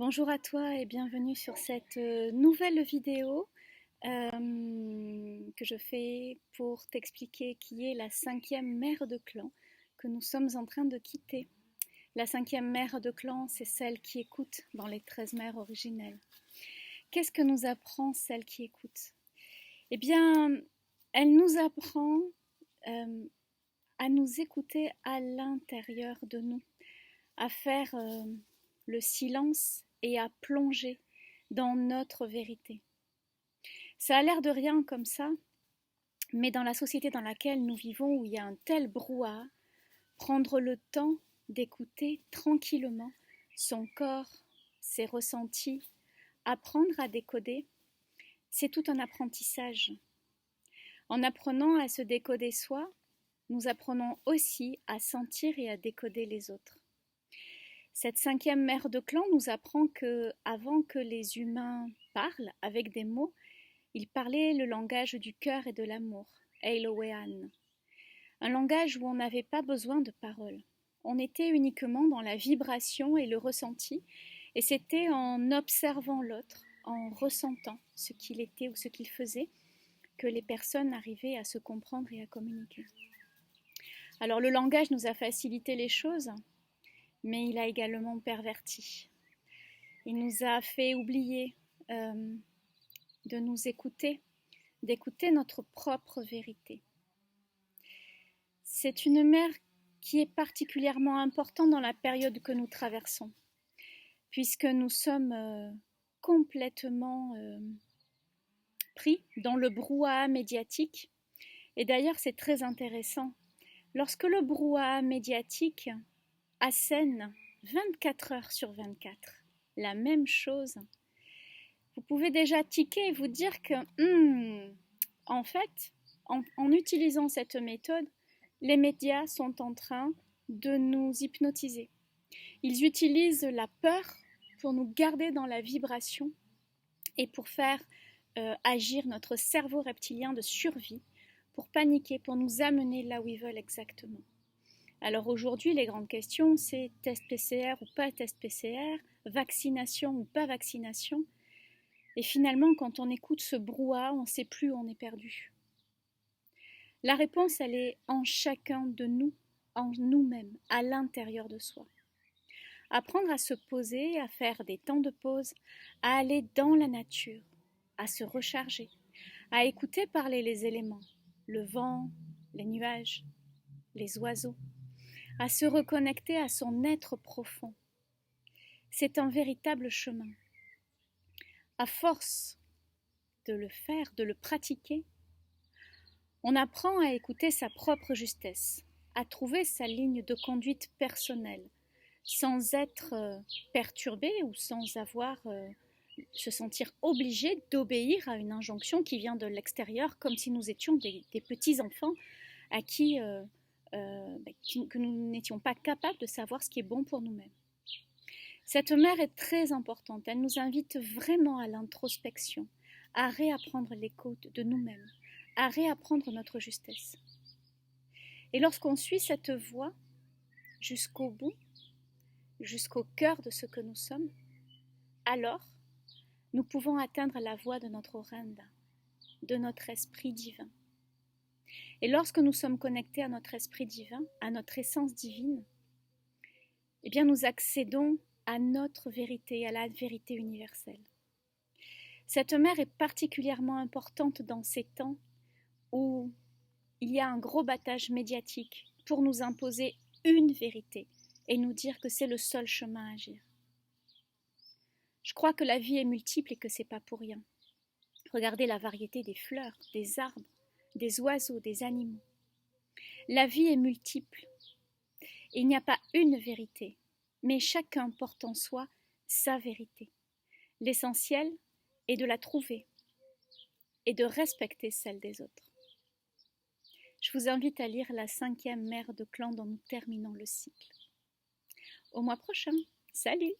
Bonjour à toi et bienvenue sur cette nouvelle vidéo que je fais pour t'expliquer qui est la cinquième mère de clan que nous sommes en train de quitter. La cinquième mère de clan, c'est celle qui écoute dans les 13 mères originelles. Qu'est-ce que nous apprend celle qui écoute? Eh bien, elle nous apprend à nous écouter à l'intérieur de nous, à faire le silence et à plonger dans notre vérité. Ça a l'air de rien comme ça, mais dans la société dans laquelle nous vivons, où il y a un tel brouhaha, prendre le temps d'écouter tranquillement son corps, ses ressentis, apprendre à décoder, c'est tout un apprentissage. En apprenant à se décoder soi, nous apprenons aussi à sentir et à décoder les autres. Cette cinquième mère de clan nous apprend que, avant que les humains parlent avec des mots, ils parlaient le langage du cœur et de l'amour, Eilowean. Un langage où on n'avait pas besoin de paroles. On était uniquement dans la vibration et le ressenti, et c'était en observant l'autre, en ressentant ce qu'il était ou ce qu'il faisait, que les personnes arrivaient à se comprendre et à communiquer. Alors le langage nous a facilité les choses, mais il a également perverti. Il nous a fait oublier de nous écouter, d'écouter notre propre vérité. C'est une mère qui est particulièrement importante dans la période que nous traversons, puisque nous sommes complètement pris dans le brouhaha médiatique. Et d'ailleurs, c'est très intéressant. Lorsque le brouhaha médiatique assène 24 heures sur 24 la même chose, vous pouvez déjà tiquer et vous dire que, en fait, en utilisant cette méthode, les médias sont en train de nous hypnotiser. Ils utilisent la peur pour nous garder dans la vibration et pour faire agir notre cerveau reptilien de survie, pour paniquer, pour nous amener là où ils veulent exactement. Alors aujourd'hui, les grandes questions, c'est test PCR ou pas test PCR, vaccination ou pas vaccination. Et finalement, quand on écoute ce brouhaha, on ne sait plus où on est perdu. La réponse, elle est en chacun de nous, en nous-mêmes, à l'intérieur de soi. Apprendre à se poser, à faire des temps de pause, à aller dans la nature, à se recharger, à écouter parler les éléments, le vent, les nuages, les oiseaux, à se reconnecter à son être profond. C'est un véritable chemin. À force de le faire, de le pratiquer, on apprend à écouter sa propre justesse, à trouver sa ligne de conduite personnelle, sans être perturbé ou sans avoir se sentir obligé d'obéir à une injonction qui vient de l'extérieur, comme si nous étions des petits-enfants à que nous n'étions pas capables de savoir ce qui est bon pour nous-mêmes. Cette mère est très importante, elle nous invite vraiment à l'introspection, à réapprendre l'écoute de nous-mêmes, à réapprendre notre justesse. Et lorsqu'on suit cette voie jusqu'au bout, jusqu'au cœur de ce que nous sommes, alors nous pouvons atteindre la voie de notre Orenda, de notre esprit divin. Et lorsque nous sommes connectés à notre esprit divin, à notre essence divine, eh bien nous accédons à notre vérité, à la vérité universelle. Cette mère est particulièrement importante dans ces temps où il y a un gros battage médiatique pour nous imposer une vérité et nous dire que c'est le seul chemin à agir. Je crois que la vie est multiple et que c'est pas pour rien. Regardez la variété des fleurs, des arbres, des oiseaux, des animaux. La vie est multiple. Et il n'y a pas une vérité, mais chacun porte en soi sa vérité. L'essentiel est de la trouver et de respecter celle des autres. Je vous invite à lire la cinquième mère de clan dont nous terminons le cycle. Au mois prochain. Salut!